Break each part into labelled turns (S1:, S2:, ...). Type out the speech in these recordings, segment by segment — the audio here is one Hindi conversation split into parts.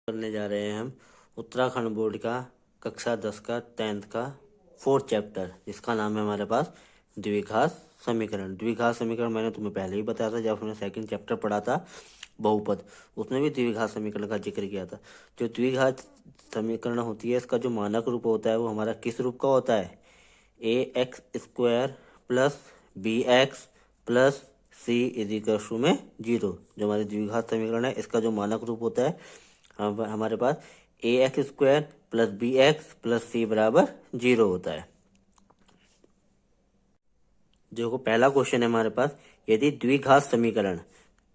S1: करने जा रहे हैं हम उत्तराखंड बोर्ड का कक्षा 10 का 10th का 4th चैप्टर, जिसका नाम है हमारे पास द्विघात समीकरण। द्विघात समीकरण मैंने तुम्हें पहले ही बताया था, जब हमने सेकंड चैप्टर पढ़ा था बहुपद, उसमें भी द्विघात समीकरण का जिक्र किया था। जो द्विघात समीकरण होती है, इसका जो मानक रूप होता है वो हमारा किस रूप का होता है? ax² plus bx plus c इजिकल्स में 0। जो हमारी द्विघात समीकरण है, इसका जो मानक रूप होता है हमारे पास ax² plus bx plus c बराबर 0 होता है। जो पहला क्वेश्चन है हमारे पास, यदि द्विघात समीकरण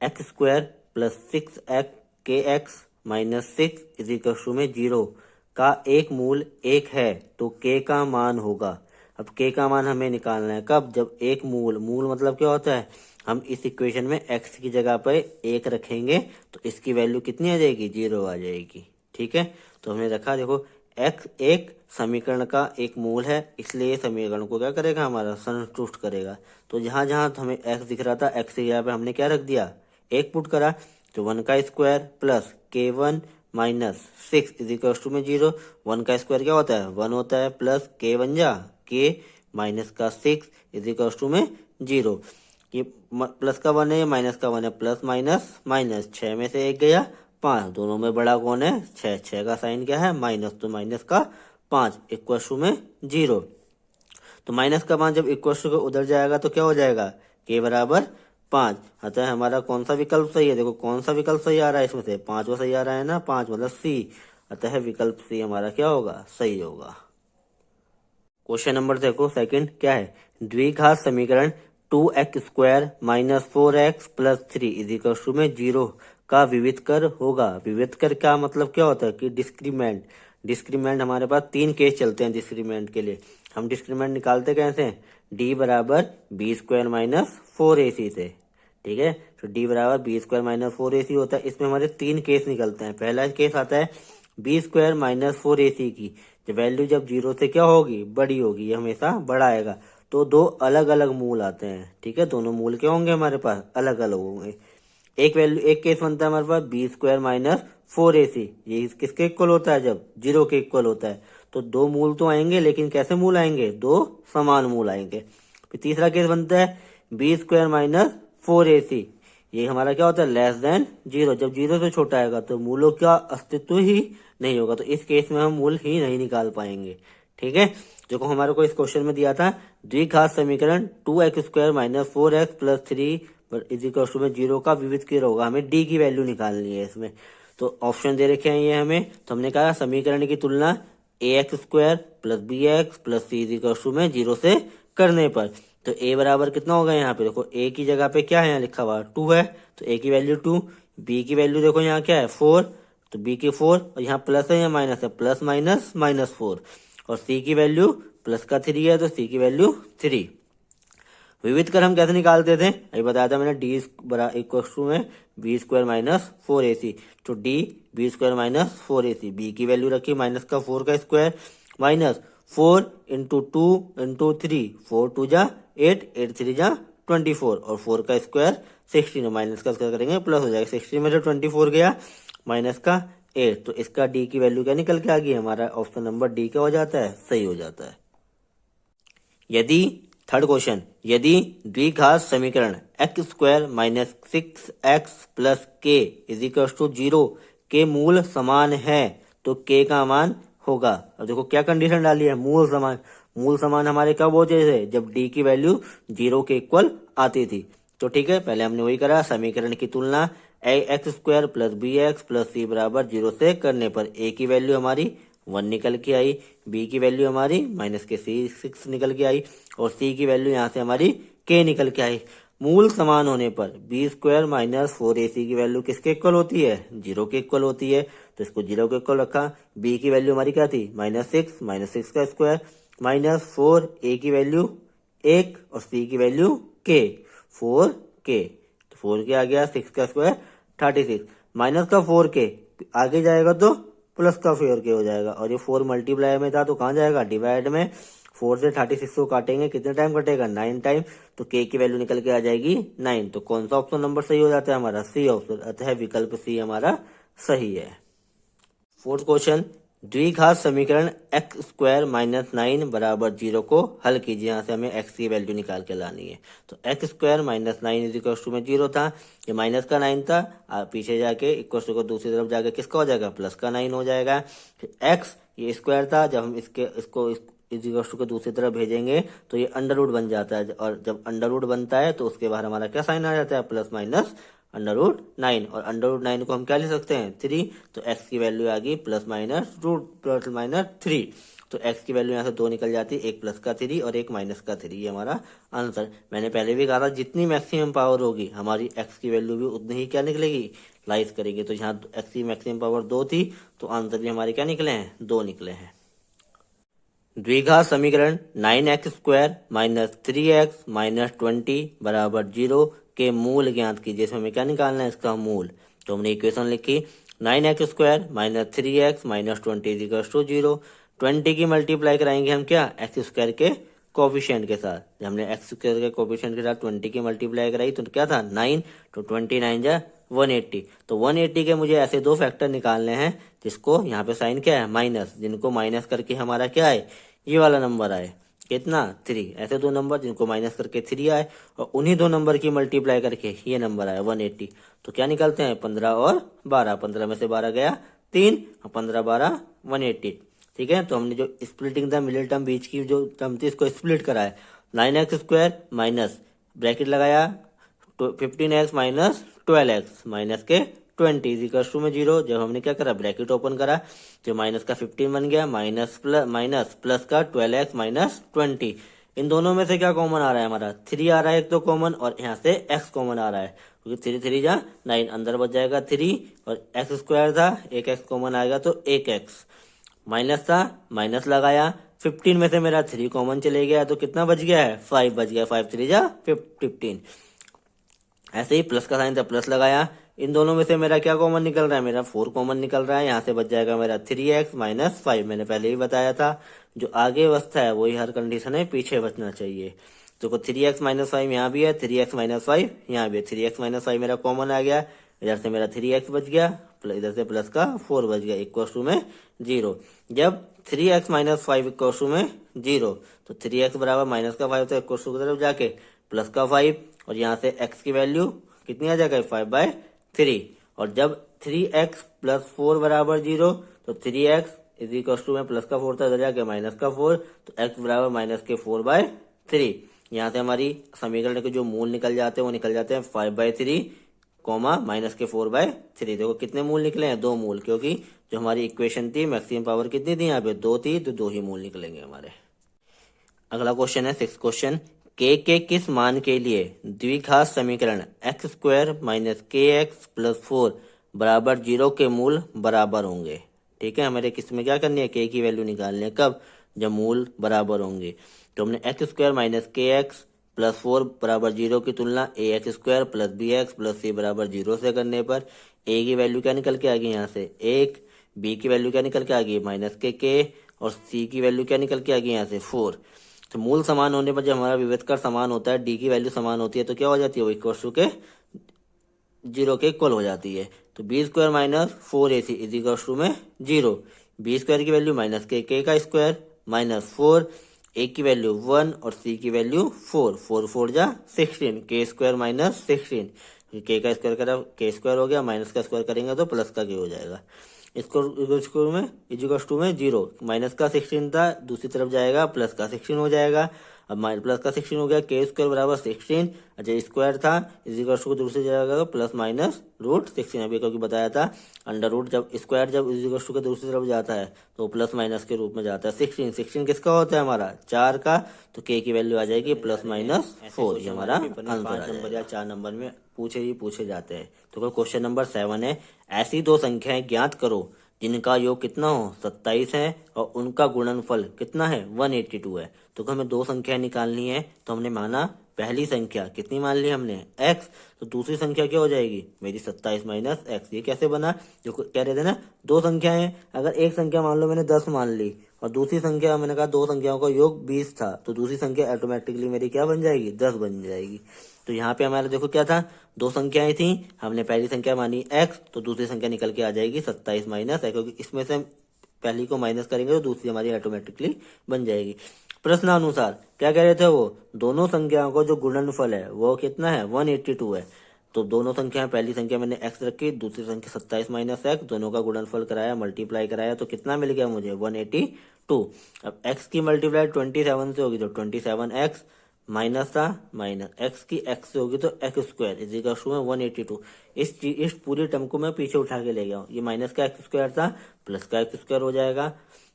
S1: x² प्लस 6kx माइनस 6 इजिकल्स में 0 का एक मूल 1 है तो k का मान होगा। अब k का मान हमें निकालना है कब? जब एक मूल मतलब क्या होता है? हम इस इक्वेशन में x की जगह पर 1 रखेंगे तो इसकी वैल्यू कितनी आ जाएगी? 0 आ जाएगी। ठीक है, तो हमने रखा, देखो x एक समीकरण का एक मूल है, इसलिए समीकरण को क्या करेगा? हमारा संतुष्ट करेगा। तो जहां जहां हमें x दिख रहा था, x की जगह पे हमने क्या रख दिया? 1 पुट करा, तो 1 का स्क्वायर प्लस k1 माइनस 6 इजिकल्स में 0। 1 का स्क्वायर क्या होता है? 1 होता है, प्लस k1 जा k माइनस का 6 इजिकल्स में 0। ये प्लस का 1 है, ये माइनस का 1 है, प्लस माइनस माइनस, 6 में से 1 गया 5, दोनों में बड़ा कौन है? 6। 6 का साइन क्या है? माइनस, तो माइनस का 5 इक्वल्स में 0। तो माइनस का 5 जब इक्वल्स के उधर जाएगा तो क्या हो जाएगा? k बराबर 5। अतः हमारा कौन सा विकल्प सही है? देखो कौन सा विकल्प सही आ रहा है इसमें से? 5वां सही आ रहा है ना, 5 मतलब सी। अतः विकल्प सी हमारा क्या होगा? सही होगा। क्वेश्चन नंबर देखो सेकंड क्या है? द्विघात समीकरण 2x² माइनस 4x प्लस 3 इजिकल्स में 0 का विविधकर होगा। विविधकर का मतलब क्या होता है? कि डिस्क्रीमेंट। डिस्क्रीमेंट हमारे पास 3 केस चलते हैं डिस्क्रीमेंट के लिए। हम डिस्क्रीमेंट निकालते कैसे? d बराबर b² माइनस 4ac से। ठीक है, तो d बराबर b² माइनस 4ac होता है। इसमें हमारे 3 केस निकलते हैं। पहला केस आता है b² माइनस 4ac की जो वैल्यू जब 0 से क्या होगी? बड़ी होगी, ये हमेशा बड़ा आएगा। तो दो अलग अलग मूल आते हैं। ठीक है, दोनों मूल क्या होंगे? हमारे पास अलग अलग होंगे। एक केस बनता है हमारे पास b² माइनस 4ac, ये किसके इक्वल होता है? जब 0 के इक्वल होता है। तो दो मूल तो आएंगे, लेकिन कैसे मूल आएंगे? दो समान मूल आएंगे। फिर तीसरा केस बनता है b² माइनस 4ac, ये हमारा क्या होता है? Less than 0। जब 0 से छोटा आएगा तो मूलों का अस्तित्व ही नहीं होगा, तो इस केस में हम मूल ही नहीं निकाल पाएंगे। ठीक है, जो को हमारे को इस क्वेश्चन में दिया था, द्विघात समीकरण 2x² माइनस 4x प्लस 3 इजिकल्स में 0 का विविधकर होगा। हमें d की वैल्यू निकालनी है इसमें। तो ऑप्शन दे रखे हैं ये हमें, तो हमने कहा समीकरण की तुलना ax² plus bx plus c इजिकल्स में 0 से करने पर। तो a बराबर कितना होगा? यहाँ पे देखो a की जगह पे क्या है? यहाँ लिखा हुआ 2 है, तो a की वैल्यू 2। b की वैल्यू देखो यहाँ क्या है? 4, तो b की 4, और यहाँ प्लस है या माइनस है? Plus minus minus 4। और c की वैल्यू प्लस का 3 है, तो c की वैल्यू 3। विविध कर हम कैसे निकालते थे? अभी बताया था मैंने, d बराबर इक्वल्स टू में b² माइनस 4ac। तो d b² minus 4ac, b की वैल्यू रखी माइनस का 4 का स्क्वायर माइनस 4 इंटू 2 इंटू 3, 4 2 जा 8, 8 3 जा 24, और 4 का स्क्वायर 16, माइनस का स्क्वायर करेंगे प्लस हो जाएगा। 16 में से 24 गया माइनस का 8, तो इसका d की वैल्यू क्या निकल के आ गई? हमारा ऑप्शन नंबर d क्या हो जाता है? सही हो जाता है। यदि थर्ड क्वेश्चन, यदि द्विघात समीकरण x² minus 6x plus k equals to 0 के मूल समान है तो k का मान होगा। अब देखो क्या कंडीशन डाली है? मूल समान। मूल समान हमारे कब होते थे? जब d की वैल्यू 0 के इक्वल आती थी। तो ठीक है, पहले हमने वही करा, समीकरण की तुलना ax² plus bx plus c बराबर 0 से करने पर a की वैल्यू हमारी 1 निकल के आई, b की वैल्यू हमारी माइनस के 6 निकल के आई, और c की वैल्यू यहाँ से हमारी k निकल के आई। मूल समान होने पर b² माइनस 4ac की वैल्यू किसके इक्वल होती है? 0 के इक्वल होती है, तो इसको 0 के इक्वल रखा। b की वैल्यू हमारी क्या थी? माइनस 6 का स्क्वायर माइनस 4, a की वैल्यू 1 और c की वैल्यू k, 4k, तो 4k आ गया, 6 का स्क्वायर 36, माइनस का 4k आगे जाएगा तो प्लस का 4k हो जाएगा, और ये 4 मल्टीप्लाई में था तो कहाँ जाएगा? डिवाइड में। 4 से 36 को काटेंगे, कितने टाइम कटेगा? 9 टाइम, तो k की वैल्यू निकल के आ जाएगी 9। तो कौन सा ऑप्शन नंबर सही हो जाता है? हमारा सी ऑप्शन। अतः विकल्प सी हमारा सही है। फोर्थ क्वेश्चन, द्विघात समीकरण एक्स स्क्वायर माइनस 9 बराबर 0 को हल कीजिए। यहाँ से हमें एक्स की वैल्यू निकाल के लानी है। तो x square minus 9 equal to में 0 था, ये माइनस का 9 था, पीछे जाके इक्वल टू को दूसरी तरफ जाके किसका हो जाएगा, प्लस का 9 हो जाएगा। एक्स ये स्क्वायर था, जब हम इसको इक्वल टू को दूसरी तरफ भेजेंगे तो ये अंडर रूट बन जाता है, और जब अंडर रूट बनता है तो उसके बाद हमारा क्या साइन आ जाता है, प्लस माइनस अंडर रूट 9, और अंडर रूट 9 को हम क्या लिख सकते हैं, 3। तो x की वैल्यू आ गई प्लस माइनस 3। तो x की वैल्यू यहाँ से 2 निकल जाती है, एक प्लस का 3 और एक माइनस का 3, ये हमारा आंसर। मैंने पहले भी कहा था जितनी मैक्सिमम पावर होगी हमारी x की वैल्यू भी उतनी ही क्या निकलेगी, लाइज करेगी। तो यहाँ x की मैक्सिमम पावर 2 थी, तो आंसर भी हमारे क्या निकले हैं, 2 निकले हैं। द्विघात समीकरण 9x square minus 3x minus 20 बराबर 0 के मूल ज्ञात कीजिए। इसमें हमें क्या निकालना है, इसका मूल। तो हमने इक्वेशन लिखी 9x square minus 3x minus 20 equal to 0। 20 की मल्टीप्लाई कराएंगे हम क्या, एक्स स्क्वायर के कोफिशिएंट के साथ। जब हमने एक्स स्क्वायर के कोफिशिएंट के साथ 20 की मल्टीप्लाई कराई तो क्या था 9, तो 29 जा 180। तो 180 के मुझे ऐसे दो फैक्टर निकालने हैं जिसको यहाँ पे साइन क्या है, माइनस, जिनको माइनस करके हमारा क्या है, ये वाला नंबर आए, कितना 3। ऐसे दो नंबर जिनको माइनस करके 3 आए, और उन्हीं दो नंबर की मल्टीप्लाई करके ये नंबर आया 180। तो क्या निकलते हैं, 15 और 12, 15 में से 12 गया 3, और 15 12 180। ठीक है, तो हमने जो स्प्लिटिंग द मिडिल टर्म बीच की जो टर्म थी इसको स्प्लिट करा है। 9x स्क्वायर माइनस ब्रैकेट लगाया 15x माइनस 12x माइनस के 20 इक्वल टू में 0। जब हमने क्या करा, ब्रैकेट ओपन करा, जो माइनस का 15 बन गया, माइनस प्लस का 12x माइनस 20। इन दोनों में से क्या कॉमन आ रहा है, हमारा 3 आ रहा है एक तो कॉमन, और यहाँ से x कॉमन आ रहा है, क्योंकि 3 3 जा 9, अंदर बच जाएगा 3, और एक्स स्क्वायर था, एक x कॉमन आएगा तो एक x, माइनस था, माइनस लगाया, 15 में से मेरा 3 कॉमन चले गया, तो कितना बच गया है, 5 बच गया, 5 3 जा 15। ऐसे ही प्लस का साइन था, प्लस लगाया, इन दोनों में से मेरा क्या कॉमन निकल रहा है, मेरा 4 कॉमन निकल रहा है। यहाँ से बच जाएगा मेरा 3x माइनस 5, मैंने पहले ही बताया था, जो आगे बचता है वही हर कंडीशन है, पीछे बचना चाहिए। तो 3x माइनस 5 यहाँ भी है, 3x माइनस 5 यहाँ भी है, 3x माइनस 5 मेरा कॉमन आ गया, इधर से मेरा 3x बच गया, इधर से प्लस का 4 बच गया, इक्वल टू में 0। जब 3x माइनस 5 इक्वल टू में 0, तो 3x बराबर माइनस का 5 तो इक्वल टू की तरफ जाके प्लस का 5, और यहाँ से x की वैल्यू कितनी आ जाएगा, 5/3। और जब 3x प्लस 4 बराबर 0, तो 3x इज इक्वल टू में प्लस का 4 था, इधर जाके माइनस का 4, तो x बराबर माइनस के 4/3। यहाँ से हमारी समीकरण के जो मूल निकल जाते हैं वो निकल जाते हैं 5/3 कॉमा माइनस के 4/3। देखो कितने मूल निकले हैं, 2 मूल, क्योंकि जो हमारी इक्वेशन थी मैक्सिमम पावर कितनी थी, यहाँ पे 2 थी, तो 2 ही मूल निकलेंगे हमारे। अगला क्वेश्चन है 6th क्वेश्चन, के किस मान के लिए द्विघात समीकरण x square minus k x plus 4 बराबर 0 के मूल बराबर होंगे। ठीक है, हमारे किस में क्या करनी है, के की वैल्यू निकालनी है, कब, जब मूल बराबर होंगे। तो हमने x square minus k x plus 4 बराबर 0 की तुलना a x square plus b x plus c बराबर 0 से करने पर ए की वैल्यू क्या निकल के आ गई, यहाँ से 1, बी की वैल्यू क्या निकल के आ गई, माइनस के, और सी की वैल्यू क्या निकल के आ गई, यहाँ से 4। तो मूल समान होने पर जब हमारा विभेदकर समान होता है, डी की वैल्यू समान होती है, तो क्या हो जाती है, वो इक्वल टू के 0 के इक्वल हो जाती है। तो b square minus 4ac is equal to में 0। बी स्क्वायर की वैल्यू माइनस के का स्क्वायर माइनस 4, ए की वैल्यू 1 और सी की वैल्यू 4, 4 4 जा 16, के स्क्वायर माइनस 16, के का स्क्वायर करा के स्क्वायर हो गया, माइनस का स्क्वायर करेंगे तो प्लस का के हो जाएगा। इसको में इक्वल टू में 0, माइनस का 16 था, दूसरी तरफ जाएगा प्लस का 16 हो जाएगा। अब प्लस का 16 हो गया, के स्क्वायर बराबर 16, अच्छा स्क्वायर था इज इक्वल टू दूसरी जगह प्लस माइनस रूट 16। अभी क्योंकि बताया था अंडर रूट जब स्क्वायर जब इज इक्वल टू के दूसरी तरफ जाता है तो प्लस माइनस के रूप में जाता है। 16 किसका होता है, हमारा 4 का, तो के की वैल्यू आ जाएगी प्लस माइनस 4, ये हमारा आंसर नंबर या 4 नंबर में पूछे जाते हैं। तो क्वेश्चन नंबर 7 है, ऐसी दो संख्याएं ज्ञात करो जिनका योग कितना हो 27 है और उनका गुणनफल कितना है 182 है। तो हमें दो संख्या निकालनी है, तो हमने माना पहली संख्या कितनी मान ली हमने x, तो दूसरी संख्या क्या हो जाएगी मेरी 27 माइनस x। ये कैसे बना, जो कह रहे थे ना दो संख्याएं हैं, अगर एक संख्या मान लो मैंने 10 मान ली और दूसरी संख्या मैंने कहा दो संख्याओं का योग 20 था, तो दूसरी संख्या ऑटोमेटिकली मेरी क्या बन जाएगी 10 बन जाएगी। तो यहाँ पे हमारा देखो क्या था, दो संख्याएं थी, हमने पहली संख्या मानी x, तो दूसरी संख्या निकल के आ जाएगी 27 माइनस x, क्योंकि इसमें से पहली को माइनस करेंगे तो दूसरी हमारी ऑटोमेटिकली बन जाएगी। प्रश्नानुसार क्या कह रहे थे वो, दोनों संख्याओं को जो गुणनफल है वो कितना है, 182 है। तो दोनों संख्या, पहली संख्या मैंने x रखी, दूसरी संख्या 27 माइनस x, दोनों का गुणनफल कराया, मल्टीप्लाई कराया, तो कितना मिल गया मुझे, 182। अब x की मल्टीप्लाई 27 से होगी तो 27x माइनस था, माइनस x की x से होगी तो x square is equal to 182। इस पूरी टर्म को मैं पीछे उठा के ले गया हूँ, ये माइनस का x स्क्वायर था, प्लस का x स्क्वायर हो जाएगा,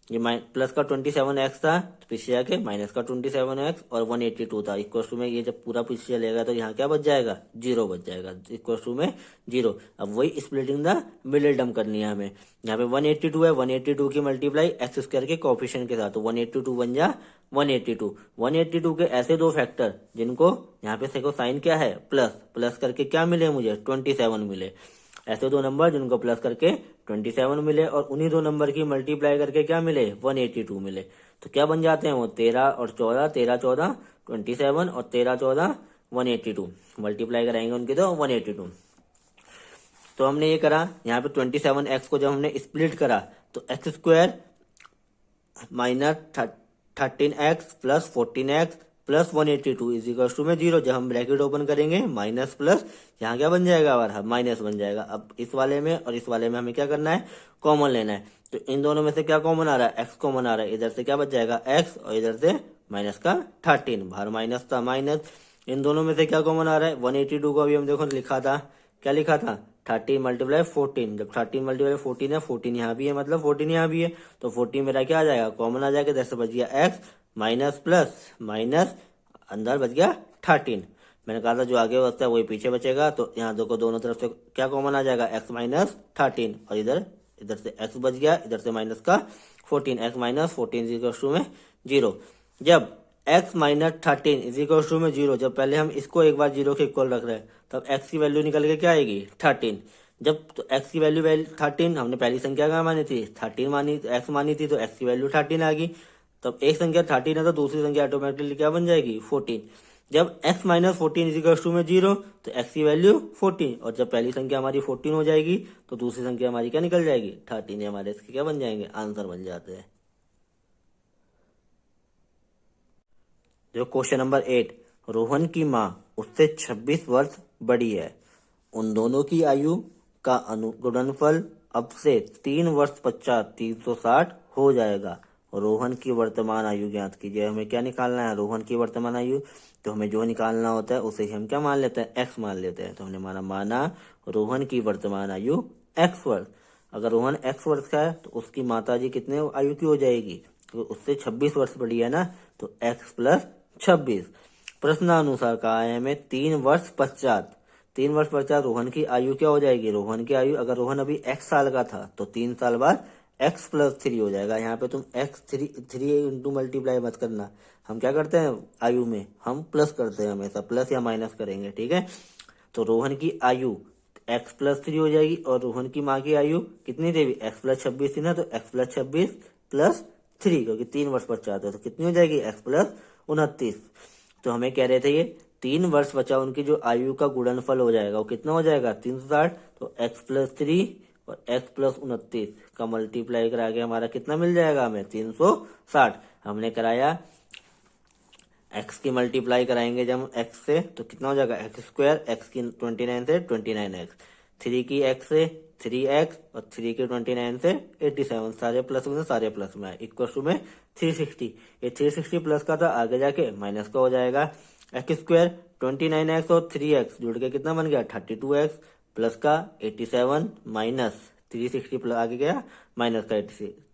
S1: ये प्लस का 27x था, तो पीछे जाके माइनस का 27x और 182 था, इक्वल टू में ये जब पूरा पीछे चलेगा तो यहाँ क्या बच जाएगा, 0 बच जाएगा, इक्वल टू में 0। अब वही स्प्लिटिंग द मिडिल टर्म करनी है हमें। यहाँ पे 182 है, 182 की मल्टीप्लाई एक्स स्क्वायर के कोएफिशिएंट के साथ, तो 182 बन जा 182। 182 के ऐसे दो फैक्टर जिनको यहाँ पे देखो साइन क्या है, प्लस, प्लस करके क्या मिले मुझे, 27 मिले। ऐसे दो नंबर जिनको प्लस करके 27 मिले, और उन्हीं दो नंबर की मल्टीप्लाई करके क्या मिले, 182 मिले। तो क्या बन जाते हैं वो, 13 और 14, 13 14 27 और 13 14 182, मल्टीप्लाई कराएंगे उनकी तो 182। तो हमने ये करा, यहाँ पे 27x को जब हमने स्प्लिट करा तो x square minus 13x plus 14x plus 182 is equal to में 0। जब हम ब्रैकेट ओपन करेंगे माइनस प्लस, यहाँ क्या बन जाएगा हमारा, माइनस बन जाएगा। अब इस वाले में और इस वाले में हमें क्या करना है, कॉमन लेना है। तो इन दोनों में से क्या कॉमन आ रहा है, x कॉमन आ रहा है, इधर से क्या बच जाएगा x, और इधर से माइनस का 13, बाहर माइनस था माइनस। इन दोनों में से क्या कॉमन आ रहा है, 182 को अभी हम देखो लिखा था, क्या लिखा था, 13 मल्टीप्लाई 14, जब 13 मल्टीप्लाई 14 है, 14 यहाँ भी है, मतलब 14 यहाँ भी है, तो 14 मेरा क्या आ जाएगा, कॉमन आ जाएगा, इधर से बच गया x माइनस प्लस माइनस, अंदर बच गया 13। मैंने कहा था जो आगे बचता है वही पीछे बचेगा, तो यहाँ देखो दोनों तरफ से क्या कॉमन आ जाएगा, x माइनस 13, और इधर इधर से x बच गया, इधर से माइनस का 14, x minus 14 is equal to में 0। जब x minus 13 is equal to में 0, जब पहले हम इसको एक बार 0 के इक्वल रख रहे हैं, तब x की वैल्यू निकल के क्या आएगी, 13। जब तो x की वैल्यू 13, हमने पहली संख्या क्या मानी थी, 13 मानी, x मानी थी, तो x की वैल्यू 13 आ गई। तब एक संख्या 13 है तो दूसरी संख्या ऑटोमेटिकली क्या बन जाएगी, 14। जब x minus 14 is equal to में 0, तो x की वैल्यू 14, और जब पहली संख्या हमारी 14 हो जाएगी तो दूसरी संख्या हमारी क्या निकल जाएगी, 13। हमारे इसके क्या बन जाएंगे, आंसर बन जाते हैं। जो क्वेश्चन नंबर 8, रोहन की माँ उससे 26 वर्ष बड़ी है, उन दोनों की आयु का गुणनफल अब से 3 वर्ष पश्चात 360 हो जाएगा। रोहन की वर्तमान आयु ज्ञात कीजिए। हमें क्या निकालना है, रोहन की वर्तमान आयु, तो हमें जो निकालना होता है उसे ही हम क्या मान लेते हैं, x मान लेते हैं। तो हमने माना रोहन की वर्तमान आयु x वर्ष। अगर रोहन x वर्ष का है तो उसकी माताजी कितने आयु की हो जाएगी, तो उससे 26 वर्ष बड़ी है ना, तो x प्लस 26। प्रश्नानुसार कहा है हमें 3 वर्ष पश्चात, 3 वर्ष पश्चात रोहन की आयु क्या हो जाएगी, रोहन की आयु, अगर रोहन अभी x साल का था तो 3 साल बाद x प्लस 3 हो जाएगा। यहाँ पे तुम x 3 इंटू मल्टीप्लाई मत करना, हम क्या करते हैं आयु में, हम प्लस करते हैं, हमेशा प्लस या माइनस करेंगे, ठीक है। तो रोहन की आयु x प्लस 3 हो जाएगी, और रोहन की माँ की आयु कितनी थी, x प्लस 26 थी ना, तो x प्लस 26 प्लस 3, क्योंकि 3 वर्ष पश्चात है तो कितनी हो जाएगी, x प्लस 29। तो हमें कह रहे थे ये 3 वर्ष बचा उनकी जो आयु का गुणनफल हो जाएगा वो कितना हो जाएगा, 360। तो x प्लस 3 और x प्लस 29 का मल्टीप्लाई करा के हमारा कितना मिल जाएगा हमें, 360। हमने कराया, x की मल्टीप्लाई कराएंगे जब x से तो कितना हो जाएगा, एक्स स्क्वायर, x की 29 से 29x, 3 की x से 3x, और 3 के 29 से 87, सारे प्लस में सारे प्लस में, इक्वल टू में 360। ये 360 प्लस का था, आगे जाके माइनस का हो जाएगा, एक्स स्क्वायर 29x और 3x जुड़ के कितना बन गया, 32x, प्लस का 87 माइनस 360 प्लस आगे गया माइनस का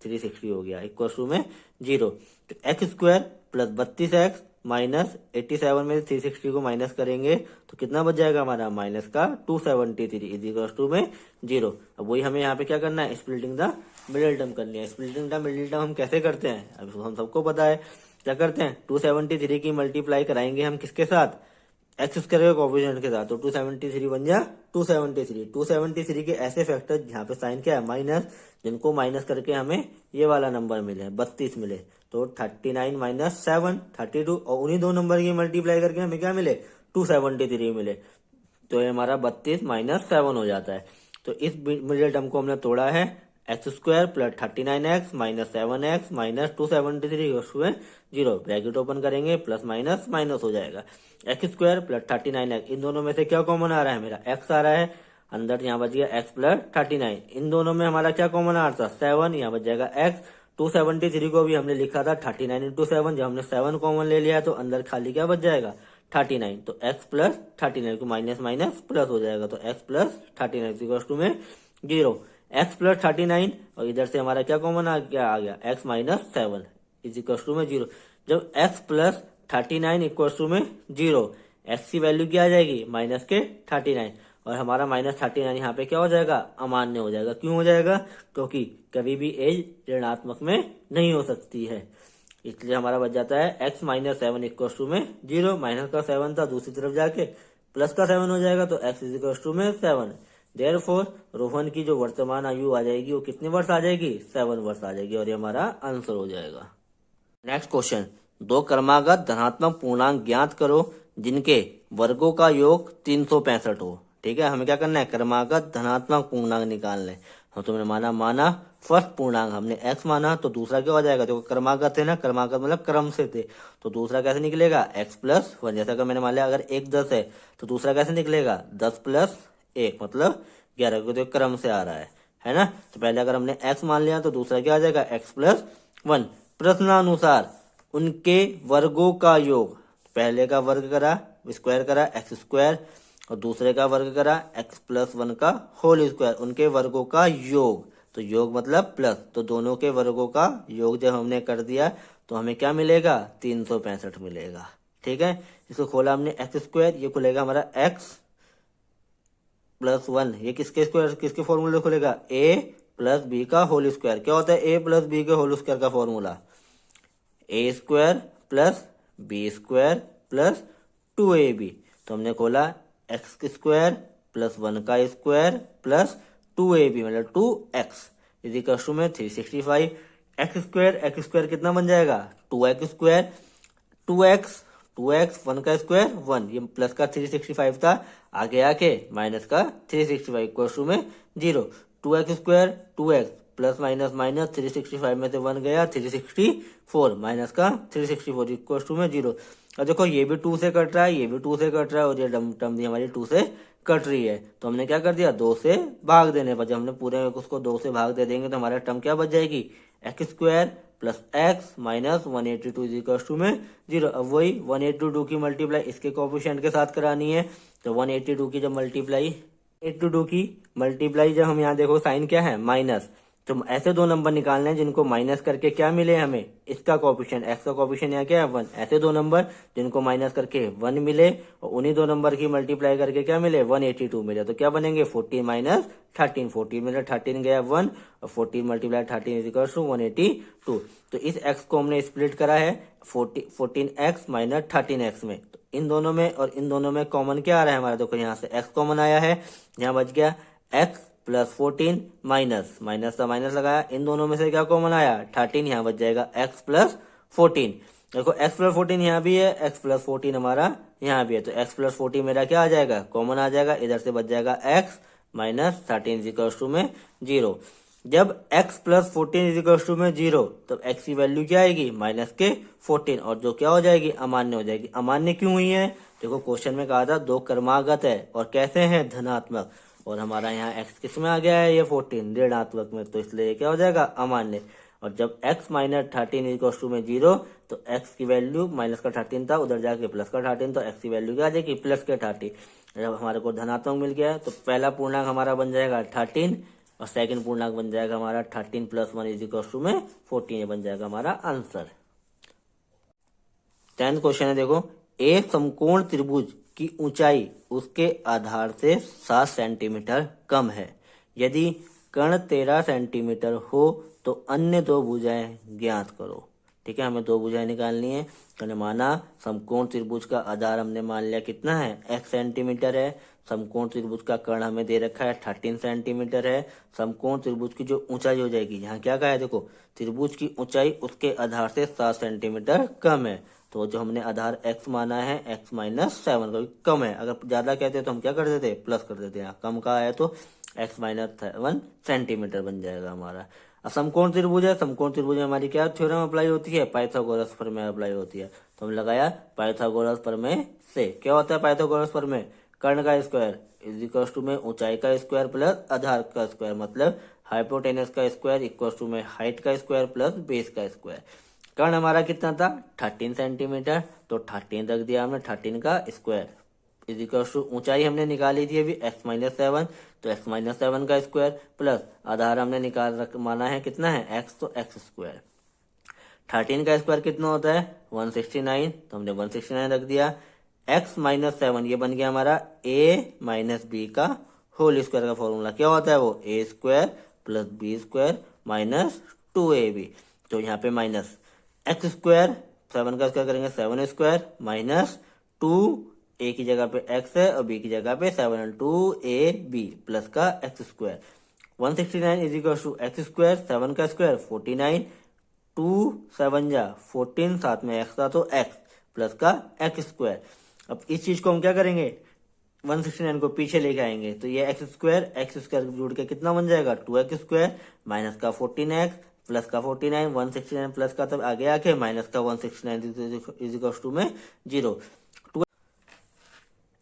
S1: 360 हो गया, इक्वल टू में 0। तो x square plus 32x minus 87 में 360 को माइनस करेंगे तो कितना बच जाएगा हमारा, माइनस का 273 इज इक्वल टू में 0। अब वही हमें यहाँ पे क्या करना है, स्प्लिटिंग द मिडिल टर्म करनी है। स्प्लिटिंग द मिडिल टर्म हम कैसे करते हैं, अब हम सबको पता है क्या करते हैं, 273 की मल्टीप्लाई कराएंगे हम किसके साथ, एक्स स्क्वायर के कोएफिशिएंट के साथ, तो 273 बन जा 273। 273 के ऐसे फैक्टर जहाँ पे साइन क्या है, माइनस, जिनको माइनस करके हमें ये वाला नंबर मिले 32 मिले, तो 39 माइनस 7 32, और उन्हीं दो नंबर की मल्टीप्लाई करके हमें क्या मिले 273 मिले, तो ये हमारा 32 माइनस 7 हो जाता है। तो इस मिडिल टर्म को हमने तोड़ा है, x square plus 39x minus 7x minus 273 हुए 0, ब्रैकेट ओपन करेंगे, प्लस माइनस माइनस हो जाएगा। एक्स स्क्वायर प्लस 39x, इन दोनों में से क्या कॉमन आ रहा है, मेरा x आ रहा है अंदर, यहाँ बच गया x प्लस 39। इन दोनों में हमारा क्या कॉमन आ रहा था, 7, यहाँ बच जाएगा x। 273 को भी हमने लिखा था 39 इंटू 7, जब हमने 7 कॉमन ले लिया तो अंदर खाली क्या बच जाएगा, 39। तो x प्लस 39 को माइनस माइनस प्लस हो जाएगा, तो x प्लस 39 में 0, x प्लस 39 और इधर से हमारा क्या कॉमन आ गया x minus 7 is equal to में 0। जब x प्लस 39 इक्वल टू में 0, x की वैल्यू क्या आ जाएगी, माइनस के 39, और हमारा माइनस 39 यहाँ पे क्या हो जाएगा, अमान्य हो जाएगा। क्यों हो जाएगा, क्योंकि कभी भी एज ऋणात्मक में नहीं हो सकती है, इसलिए हमारा बच जाता है x माइनस 7 इक्वल टू में 0, माइनस का 7 था दूसरी तरफ जाके प्लस का 7 हो जाएगा, तो x इज इक्वल टू में 7। देयरफॉर रोहन की जो वर्तमान आयु आ जाएगी वो कितने वर्ष आ जाएगी, 7 वर्ष आ जाएगी, और ये हमारा आंसर हो जाएगा। नेक्स्ट क्वेश्चन, दो क्रमागत धनात्मक पूर्णांक ज्ञात करो जिनके वर्गों का योग 365 हो। ठीक है, हमें क्या करना है, क्रमागत धनात्मक पूर्णांक निकालना है। हम तुमने माना फर्स्ट पूर्णांक हमने x माना, तो दूसरा क्या हो जाएगा, देखो क्रमागत है ना, क्रमागत मतलब क्रम से थे, तो दूसरा कैसे निकलेगा, x प्लस 1। जैसा कि मैंने मान लिया अगर 1 10 है तो दूसरा कैसे निकलेगा, 10 प्लस 1 मतलब 11, को तो क्रम से आ रहा है ना। तो पहले अगर हमने x मान लिया तो दूसरा क्या आ जाएगा, x प्लस 1। प्रश्नानुसार उनके वर्गों का योग, पहले का वर्ग करा स्क्वायर करा एक्स स्क्वायर, और दूसरे का वर्ग करा x प्लस 1 का होल स्क्वायर, उनके वर्गों का योग, तो योग मतलब प्लस, तो दोनों के वर्गों का योग जब हमने कर दिया तो हमें क्या मिलेगा, 365 मिलेगा। ठीक है, इसको खोला हमने एक्स स्क्वायर, ये खुलेगा हमारा x प्लस 1, ये किसके स्क्वायर, किसके फॉर्मूले खुलेगा, a प्लस बी का होल स्क्वायर। क्या होता है a प्लस बी के होल स्क्वायर का formula, a square plus b square plus 2ab। तो हमने खोला एक्स स्क्वायर प्लस 1 का स्क्वायर प्लस 2ab मतलब 2x इज इक्वल टू में 365। एक्स स्क्वायर कितना बन जाएगा, 2x स्क्वायर, 2x 1 का स्क्वायर 1, ये प्लस का 365 था, आगे आके माइनस का 365 इक्वल टू में 0। 2x square 2x plus minus minus 365 में से 1 गया 364, माइनस का 364 इक्वल टू में 0। और देखो ये भी 2 से कट रहा है, ये भी 2 से कट रहा है, और ये टर्म भी हमारी 2 से कट रही है, तो हमने क्या कर दिया, 2 से भाग देने पर, जब हमने पूरे उसको 2 से भाग दे देंगे तो हमारा टर्म क्या बच जाएगी, x square plus x minus 182 is equal to में 0। अब वही 182 की मल्टीप्लाई इसके कोएफिशिएंट के साथ करानी है, तो 182 की जब मल्टीप्लाई 82 की मल्टीप्लाई जब हम यहाँ देखो साइन क्या है, माइनस, तो ऐसे दो नंबर निकालने हैं जिनको माइनस करके क्या मिले हमें, इसका कोएफिशिएंट, एक्स का कोएफिशिएंट यहाँ क्या है 1, ऐसे दो नंबर जिनको माइनस करके 1 मिले और उन्हीं दो नंबर की मल्टीप्लाई करके क्या मिले 182 मिले, तो क्या बनेंगे 14 माइनस 13, 14 में 13 गया 1 और 14 मल्टीप्लाई 13 इज इक्वल टू 182। तो इस x को हमने स्प्लिट करा है 14x माइनस 13x में, तो इन दोनों में और इन दोनों में कॉमन क्या आ रहा है हमारा, देखो यहाँ से x कॉमन आया है, यहाँ बच गया x प्लस 14 माइनस माइनस का माइनस लगाया, इन दोनों में से क्या कॉमन आया 13, यहाँ बच जाएगा x प्लस 14। देखो x प्लस 14 यहाँ भी है, x प्लस 14 हमारा यहाँ भी है, तो x प्लस 14 मेरा क्या आ जाएगा, कॉमन आ जाएगा, इधर से बच जाएगा x माइनस 13 इक्वल टू में 0। जब x प्लस 14 इक्वल टू में 0, तब x की वैल्यू क्या आएगी, माइनस के 14, और जो क्या हो जाएगी, अमान्य हो जाएगी। अमान्य क्यों हुई है, देखो क्वेश्चन में कहा था दो क्रमागत है और कैसे हैं, धनात्मक, और हमारा यहाँ x किस में आ गया है, ये 14 ऋणात्मक में, तो इसलिए क्या हो जाएगा, अमान्य। और जब x माइनस 13 इक्वल टू में 0, तो x की वैल्यू माइनस का 13 था, उधर जाके प्लस का 13, तो x की वैल्यू क्या आ जाएगी, प्लस के 30। जब हमारे को धनात्मक मिल गया है तो पहला पूर्णांक हमारा बन जाएगा 13 और सेकंड पूर्णांक बन जाएगा हमारा 13 प्लस 1 इज इक्वल टू में 14, ये बन जाएगा हमारा आंसर। 10th क्वेश्चन है, देखो एक समकोण त्रिभुज की ऊंचाई उसके आधार से 7 सेंटीमीटर कम है, यदि कर्ण 13 सेंटीमीटर हो तो अन्य दो भुजाएं ज्ञात करो। ठीक है, हमें दो भुजाएं निकालनी है, तो हमने माना समकोण त्रिभुज का आधार हमने मान लिया कितना है, x सेंटीमीटर है, समकोण त्रिभुज का कर्ण हमें दे रखा है 13 सेंटीमीटर है, समकोण त्रिभुज की जो ऊंचाई हो जाएगी, यहाँ क्या कहा है, देखो त्रिभुज की ऊंचाई उसके आधार से 7 सेंटीमीटर कम है, तो जो हमने आधार x माना है x माइनस 7 का कम है, अगर ज्यादा कहते तो हम क्या कर देते, प्लस कर देते। यहाँ कम का है तो x माइनस 7 सेंटीमीटर बन जाएगा हमारा। अब समकोण त्रिभुज है, समकोण त्रिभुज में हमारी क्या थ्योरम अप्लाई होती है, पाइथागोरस प्रमेय अप्लाई होती है। तो हम लगाया पाइथागोरस प्रमेय से क्या होता है पाइथागोरस प्रमेय, कर्ण का स्क्वायर इज इक्वल टू में ऊंचाई का स्क्वायर प्लस आधार का स्क्वायर, मतलब हाइपोटेनस का स्क्वायर इक्वल टू में हाइट का स्क्वायर प्लस बेस का स्क्वायर। कर्ण हमारा कितना था 13 सेंटीमीटर, तो 13 रख दिया हमने, 13 का स्क्वायर इज इक्वल टू ऊंचाई हमने निकाली थी अभी x माइनस 7, तो x माइनस 7 का स्क्वायर प्लस आधार हमने माना है कितना है x, तो x स्क्वायर। 13 का स्क्वायर कितना होता है 169, तो हमने 169 रख दिया। x माइनस 7 ये बन गया हमारा a माइनस बी का होल स्क्वायर का फॉर्मूला क्या होता है वो a square plus b square minus 2ab, तो यहाँ पे माइनस x स्क्वायर 7 का स्क्वायर करेंगे 7 स्क्वायर माइनस 2, a की जगह पे x है और b की जगह पे 7 और 2ab प्लस का x square. 169 is equal to x square 7 का स्क्वायर 49, 2 7 जा 14, साथ में x था तो x प्लस का x स्क्वायर। अब इस चीज को हम क्या करेंगे 169 को पीछे लेके आएंगे, तो ये x स्क्वायर जुड़ के कितना बन जाएगा 2x स्क्वायर माइनस का 14x प्लस का 49, 169 प्लस का तब आगे आके माइनस का 169 इज इक्वल टू में 0,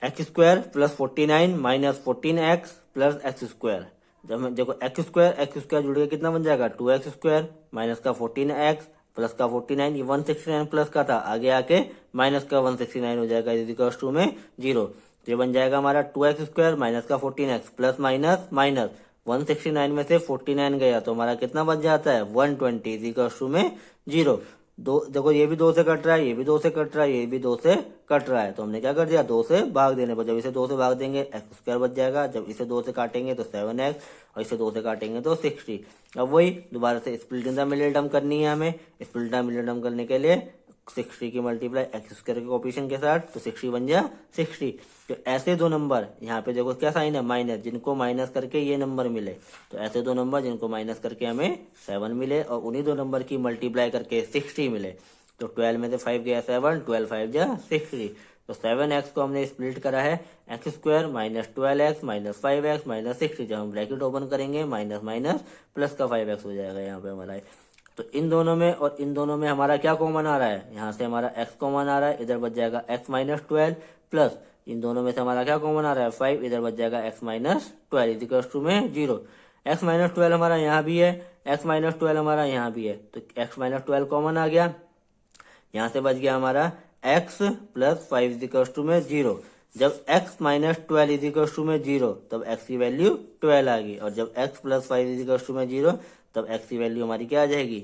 S1: x square plus 49 minus 14x plus x square. जब हम देखो x स्क्वायर जुड़ के कितना बन जाएगा 2x स्क्वायर माइनस का 14x प्लस का 49, ये 169 प्लस का था आगे आके माइनस का 169 हो जाएगा इज इक्वल टू में 0, तो ये बन जाएगा हमारा 2x स्क्वायर माइनस का 14x प्लस माइनस माइनस 169 में से 49 गया तो हमारा कितना बच जाता है 120 इज इक्वल टू में 0। दो देखो ये भी 2 से कट रहा है, ये भी 2 से कट रहा है, ये भी 2 से कट रहा है, तो हमने क्या कर दिया 2 से भाग देने पर, जब इसे 2 से भाग देंगे एक्स स्क्वायर बच जाएगा, जब इसे 2 से काटेंगे तो 7x और इसे 2 से काटेंगे तो 60। अब वही दोबारा से split in the middle term करनी है हमें, split in the middle term करने के लिए 60 की मल्टीप्लाई एक्स स्क्वायर के कोएफिशिएंट के साथ, तो 60 बन जाए 60। तो ऐसे दो नंबर यहाँ पे देखो क्या साइन है माइनस, जिनको माइनस करके ये नंबर मिले, तो ऐसे दो नंबर जिनको माइनस करके हमें 7 मिले और उन्हीं दो नंबर की मल्टीप्लाई करके 60 मिले, तो 12 में से 5 गया 7, 12 5 जा 60, तो 7x को हमने स्प्लिट करा है x square minus 12x minus 5x minus 60, जब हम ब्रैकेट ओपन करेंगे माइनस माइनस प्लस का 5x हो जाएगा यहाँ पे हमारा। तो इन दोनों में और इन दोनों में हमारा क्या कॉमन आ रहा है, यहाँ से हमारा x कॉमन आ रहा है, इधर बच जाएगा x माइनस 12 प्लस इन दोनों में से हमारा क्या कॉमन आ रहा है 5, इधर बच जाएगा x minus 12 is equal to में 0। x माइनस 12 हमारा यहाँ भी है, x माइनस 12 हमारा यहाँ भी है, तो x माइनस 12 कॉमन आ गया, यहाँ से बच गया हमारा x plus 5 is equal to में 0। जब x minus 12 is equal to में 0 तब x की वैल्यू 12 आ गई, और जब x plus 5 is equal to में 0 तब x की वैल्यू हमारी क्या आ जाएगी,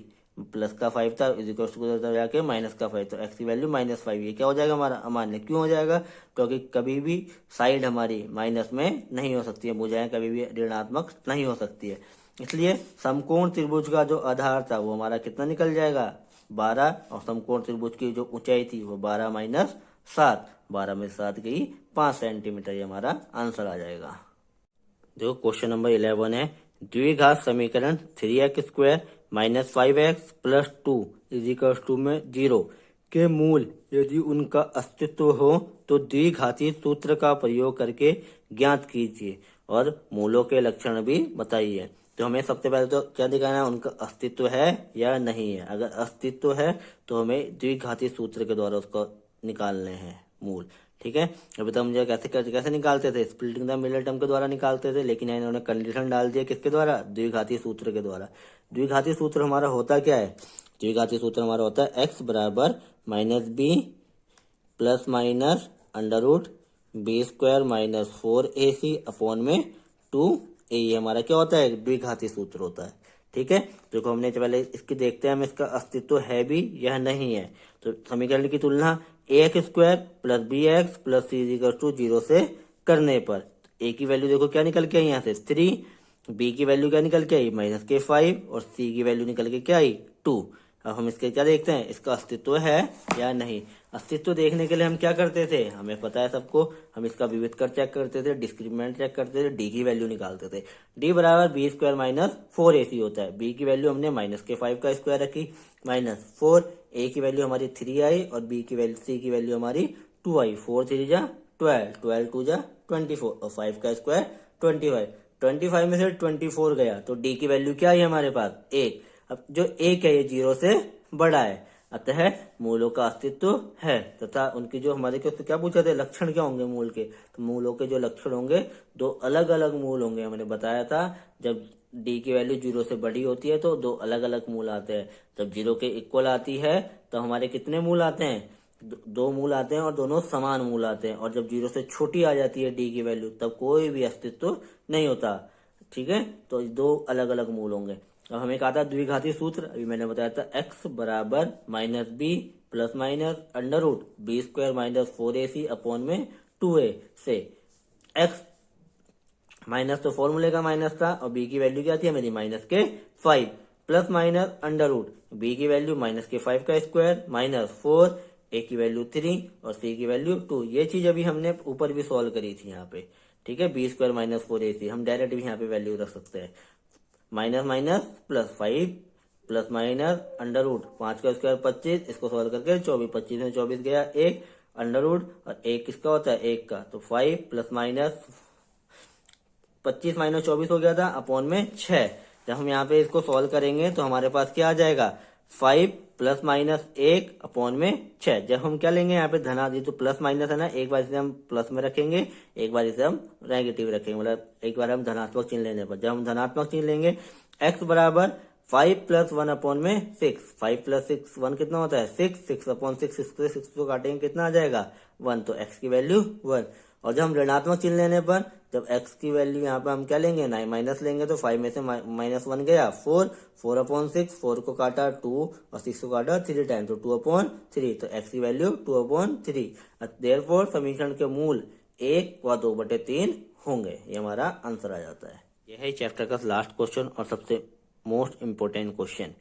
S1: प्लस का 5 था इज इक्वल टू जाके माइनस का 5, तो x की वैल्यू माइनस 5, ये क्या हो जाएगा हमारा अमान्य। क्यों हो जाएगा, क्योंकि कभी भी साइड हमारी माइनस में नहीं हो सकती है, भुजाएं कभी भी ऋणात्मक नहीं हो सकती है, इसलिए समकोण त्रिभुज का जो आधार था वो हमारा कितना निकल जाएगा 12, और समकोण त्रिभुज की जो ऊंचाई थी वो 12 माइनस 7, 12 में 7 गई 5 सेंटीमीटर, ये हमारा आंसर आ जाएगा। जो क्वेश्चन नंबर 11 है, द्विघात समीकरण 3x square minus 5x plus 2 is equal to में 0 के मूल यदि उनका अस्तित्व हो तो द्विघाती सूत्र का प्रयोग करके ज्ञात कीजिए और मूलों के लक्षण भी बताइए। तो हमें सबसे पहले तो क्या दिखाना है, उनका अस्तित्व है या नहीं है। अगर अस्तित्व है तो हमें द्विघाती सूत्र के द्वारा उसको निकालने हैं मूल, ठीक है। अभी तो हम जो कैसे निकालते थे, स्प्लिटिंग द मिडिल टर्म के द्वारा निकालते थे, लेकिन इन्होंने कंडीशन डाल दिया किसके द्वारा, द्विघाती सूत्र के द्वारा। द्विघाती सूत्र हमारा होता क्या है, द्विघाती सूत्र हमारा होता है x बराबर minus b plus minus under root b square minus 4ac upon में 2a, ये हमारा क्या होता है द्विघाती सूत्र होता है, ठीक है। देखो हमने पहले इसकी देखते हैं हम इसका अस्तित्व है भी या नहीं है। तो समीकरण की तुलना ax square plus b x plus c equal to 0 से करने पर a की वैल्यू देखो क्या निकल के आई यहाँ से 3, b की वैल्यू क्या निकल के आई माइनस के 5 और c की वैल्यू निकल के क्या आई 2। अब हम इसके क्या देखते हैं, इसका अस्तित्व है या नहीं। अस्तित्व देखने के लिए हम क्या करते थे, हमें पता है सबको, हम इसका विविध कर चेक करते थे, डिस्क्रिमिनेंट चेक करते थे, डी की वैल्यू निकालते थे। डी बराबर बी स्क्वायर माइनस 4ac होता है, बी की वैल्यू हमने माइनस के 5 का स्क्वायर रखी माइनस 4, ए की वैल्यू हमारी 3 आई और बी की वैल्यू सी की वैल्यू हमारी 2 आई। 4 3 जा 12, 12 2 जा 24 और 5 का स्क्वायर 25। 25 में से 24 गया तो डी की वैल्यू क्या है हमारे पास 1। अब जो 1 है ये 0 से बड़ा है, अतः मूलों का अस्तित्व है तथा उनके जो हमारे को क्या पूछा थे लक्षण क्या होंगे मूल के, तो मूलों के जो लक्षण होंगे दो अलग अलग मूल होंगे। हमने बताया था जब डी की वैल्यू 0 से बड़ी होती है तो दो अलग अलग मूल आते हैं। जब 0 के इक्वल आती है तो हमारे कितने मूल आते हैं, दो मूल आते हैं और दोनों समान मूल आते हैं। और जब 0 से छोटी आ जाती है डी की वैल्यू तब कोई भी अस्तित्व नहीं होता। ठीक है, तो दो अलग अलग मूल होंगे। अब हमें कहा था द्विघाती सूत्र, अभी मैंने बताया था x बराबर minus b plus minus under root b square minus 4ac upon में 2a से x माइनस तो फॉर्मूले का माइनस था और b की वैल्यू क्या थी मेरी माइनस के 5 plus minus under root b की वैल्यू माइनस के 5 का स्क्वायर माइनस 4 a की वैल्यू 3 और c की वैल्यू 2। ये चीज अभी हमने ऊपर भी सॉल्व करी थी यहाँ पे। ठीक है, बी स्क्वायर माइनस 4ac हम डायरेक्ट भी यहाँ पे वैल्यू रख सकते हैं। Minus minus plus 5 plus minus under root 5 का स्क्वायर 25, इसको सॉल्व करके 24, 25 में 24 गया 1 अंडर रूट और 1 किसका होता है 1 का, तो 5 प्लस माइनस 25 माइनस 24 हो गया था अपॉन में 6। जब हम यहाँ पे इसको सॉल्व करेंगे तो हमारे पास क्या आ जाएगा 5 प्लस माइनस 1 अपॉन में 6। जब हम क्या लेंगे यहाँ पे धनादि तो प्लस माइनस है ना, एक बार इसे हम प्लस में रखेंगे एक बार इसे हम नेगेटिव रखेंगे, मतलब एक बार हम धनात्मक चिन्ह लेने पर। जब हम धनात्मक चिन्ह लेंगे x बराबर 5 प्लस 1 अपॉन में 6, 5 प्लस 6 1 कितना होता है 6, 6 अपॉन 6, 6 को काटेंगे कितना आ जाएगा 1, तो x की वैल्यू 1। और जब हम ऋणात्मक चिन्ह लेने पर जब x की वैल्यू यहाँ पे हम क्या लेंगे 9 माइनस लेंगे तो 5 में से माइनस 1 गया 4, 4 अपॉन 6, 4 को काटा 2 और 6 को काटा 3 टाइम तो 2 अपॉन 3, तो x की वैल्यू 2 अपॉन 3। देयरफॉर समीकरण के मूल 1 व 2/3 होंगे। ये हमारा आंसर आ जाता है। यह है चैप्टर का लास्ट क्वेश्चन और सबसे मोस्ट इम्पोर्टेंट क्वेश्चन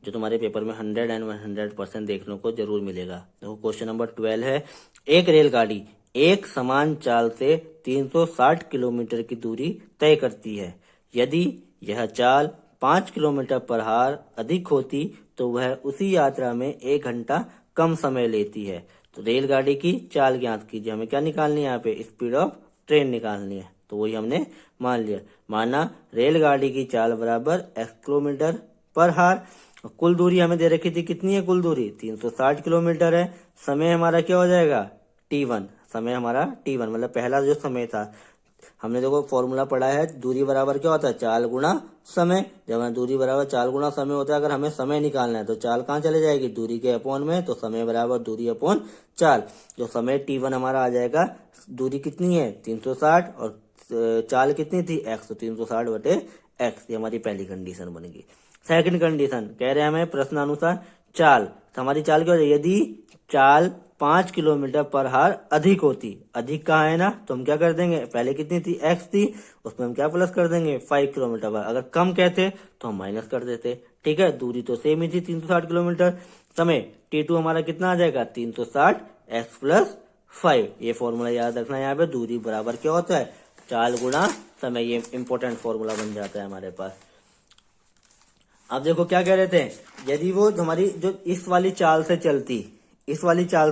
S1: जो तुम्हारे पेपर में 100 एंड 100% देखने को जरूर मिलेगा। देखो क्वेश्चन नंबर 12 है, एक रेलगाड़ी एक समान चाल से 360 किलोमीटर की दूरी तय करती है। यदि यह चाल 5 किलोमीटर पर हार अधिक होती तो वह उसी यात्रा में 1 घंटा कम समय लेती है। तो रेलगाड़ी की चाल ज्ञात कीजिए। हमें क्या निकालनी है यहाँ पे स्पीड ऑफ ट्रेन निकालनी है, तो वही हमने मान लिया। माना रेलगाड़ी की चाल बराबर x किलोमीटर पर हार, कुल दूरी हमें दे रखी थी कितनी है, कुल दूरी 360 किलोमीटर है। समय हमारा क्या हो जाएगा t1, समय हमारा t1 मतलब पहला जो समय था। हमने देखो फॉर्मूला पढ़ा है दूरी बराबर क्या होता है चाल गुणा समय। जब दूरी बराबर चाल गुणा समय होता है, अगर हमें समय निकालना है तो चाल कहाँ चले जाएगी दूरी के अपॉन में, तो समय बराबर दूरी अपॉन चाल। जो समय t1 हमारा आ जाएगा, दूरी कितनी है 360 और चाल कितनी थी x, तो 360/x। ये हमारी पहली कंडीशन बन गई। सेकंड कंडीशन कह रहे हैं हमें प्रश्नानुसार चाल, तो हमारी चाल क्या हो जाएगी, यदि चाल 5 किलोमीटर पर हार अधिक होती, अधिक कहाँ है ना, तो हम क्या कर देंगे पहले कितनी थी x थी, उसमें हम क्या प्लस कर देंगे 5 किलोमीटर पर। अगर कम कहते तो हम माइनस कर देते। ठीक है, दूरी तो सेम ही थी 360 किलोमीटर। समय t2 हमारा कितना आ जाएगा 360x प्लस 5। ये फॉर्मूला याद रखना, यहाँ पे दूरी बराबर क्या होता है चाल गुणा समय। ये इंपॉर्टेंट फॉर्मूला बन जाता है हमारे पास। अब देखो क्या कह रहे थे, यदि वो हमारी जो इस वाली चाल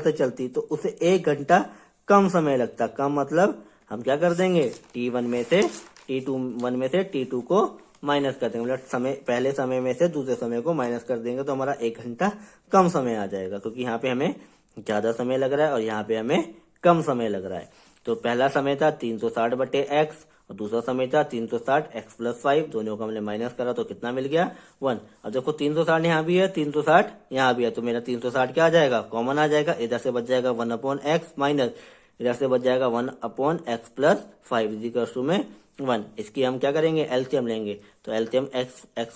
S1: से चलती तो उसे 1 घंटा कम समय लगता। कम मतलब हम क्या कर देंगे t1 में से t2 को माइनस कर देंगे, मतलब समय पहले समय में से दूसरे समय को माइनस कर देंगे तो हमारा 1 घंटा कम समय आ जाएगा, क्योंकि यहाँ पे हमें ज्यादा समय लग रहा है और यहाँ पे हमें कम समय लग रहा है। तो पहला समय था 360/x और दूसरा समय था 360x प्लस 5, दोनों को हमने माइनस करा तो कितना मिल गया 1। अब देखो 360 यहाँ भी है 360 यहाँ भी है, तो मेरा 360 क्या आ जाएगा कॉमन आ जाएगा, इधर से बच जाएगा 1/x माइनस इधर से बच जाएगा 1/x प्लस 5 इक्वल में 1। इसकी हम क्या करेंगे एलसीएम लेंगे, तो एलसीएम x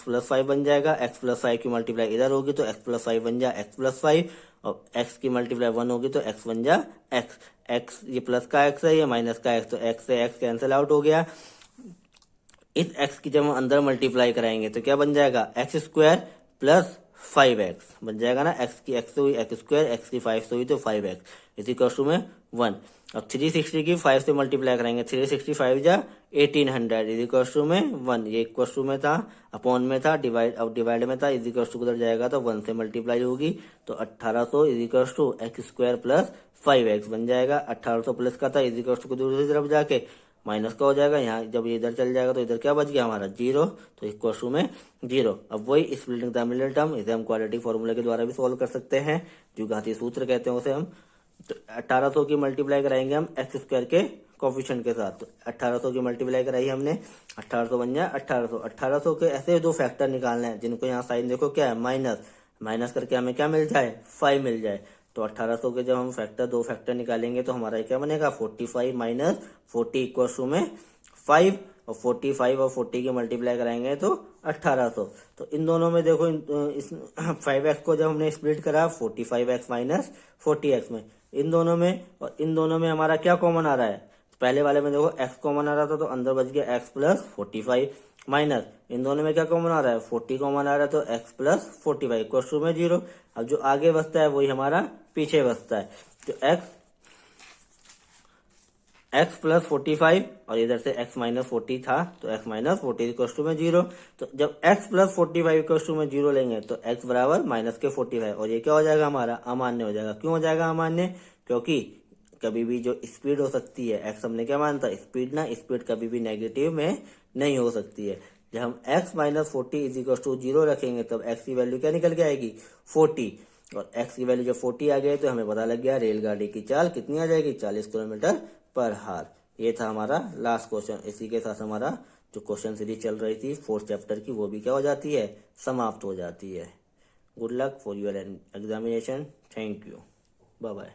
S1: प्लस 5 बन जाएगा। x प्लस 5 की मल्टीप्लाई इधर होगी तो x प्लस 5 बन जाए x प्लस 5 और x की मल्टीप्लाई 1 होगी तो x बन जा x ये प्लस का x है ये माइनस का x, तो x से x कैंसिल आउट हो गया। इस x की जब हम अंदर मल्टीप्लाई कराएंगे तो क्या बन जाएगा x स्क्वायर प्लस 5x बन जाएगा ना, x की x से हुई x स्क्वायर, x की 5 से हुई तो 5x इसी क्वेश्चन में 1। अब 360 की 5 से मल्टीप्लाई करेंगे, 365 जा 1800 इज इक्वल टू में 1, ये इक्वल टू में था, अपॉन में था, डिवाइड, अब डिवाइड में था, इज इक्वल टू उधर जाएगा तो 1 से मल्टीप्लाई होगी, तो 1800 is equal to x square plus 5x बन जाएगा। 1800 प्लस का था, इज इक्वल टू को दूसरी तरफ जाके माइनस का हो जाएगा, यहाँ जब ये इधर चल जाएगा तो इधर क्या बच गया हमारा 0, तो इक्वल टू में 0। अब वही स्प्लिटिंग द मिडिल टर्म, इसे हम क्वाड्रेटिक फॉर्मूला के द्वारा भी सोल्व कर सकते हैं, जो घातीय सूत्र कहते हैं उसे हम। तो 1800 की मल्टीप्लाई कराएंगे हम एक्स स्क्वायर के कोफिशिएंट के साथ, तो 1800 की मल्टीप्लाई कराई हमने, 1800 बन जाए 1800। 1800 के ऐसे दो फैक्टर निकालने हैं जिनको यहाँ साइन देखो क्या है माइनस, माइनस करके हमें क्या मिल जाए 5 मिल जाए। तो 1800 के जब हम फैक्टर दो फैक्टर निकालेंगे तो हमारा क्या बनेगा 45 माइनस 40 इक्वल टू में 5, और 45 और 40 की मल्टीप्लाई कराएंगे तो 1800। तो इन दोनों में देखो इस 5x को जब हमने स्प्लिट करा 45x माइनस 40x में, इन दोनों में और इन दोनों में हमारा क्या कॉमन आ रहा है, पहले वाले में देखो x कॉमन आ रहा था तो अंदर बच गया x प्लस 45 माइनस, इन दोनों में क्या कॉमन आ रहा है 40 कॉमन आ रहा है तो x प्लस 45 इक्वल टू में 0। अब जो आगे बचता है वही हमारा पीछे बचता है, तो x प्लस 45 और इधर से x माइनस 40 था तो x माइनस 40 इक्वल टू में 0। तो जब x प्लस 45 इक्वल टू में 0 लेंगे तो x बराबर माइनस के 45, और ये क्या हो जाएगा हमारा अमान्य हो जाएगा। क्यों हो जाएगा अमान्य, क्योंकि कभी भी जो स्पीड हो सकती है, x हमने क्या माना था स्पीड ना, स्पीड कभी भी नेगेटिव में नहीं हो सकती है। जब हम x minus 40 is equal to 0 रखेंगे तब x की वैल्यू क्या निकल के आएगी 40, और x की वैल्यू जब 40 आ गई तो हमें पता लग गया रेलगाड़ी की चाल कितनी आ जाएगी 40 किलोमीटर पर हार। ये था हमारा लास्ट क्वेश्चन। इसी के साथ हमारा जो क्वेश्चन सीरीज चल रही थी 4th चैप्टर की वो भी क्या हो जाती है समाप्त हो जाती है। Good luck for your examination, thank you, bye bye.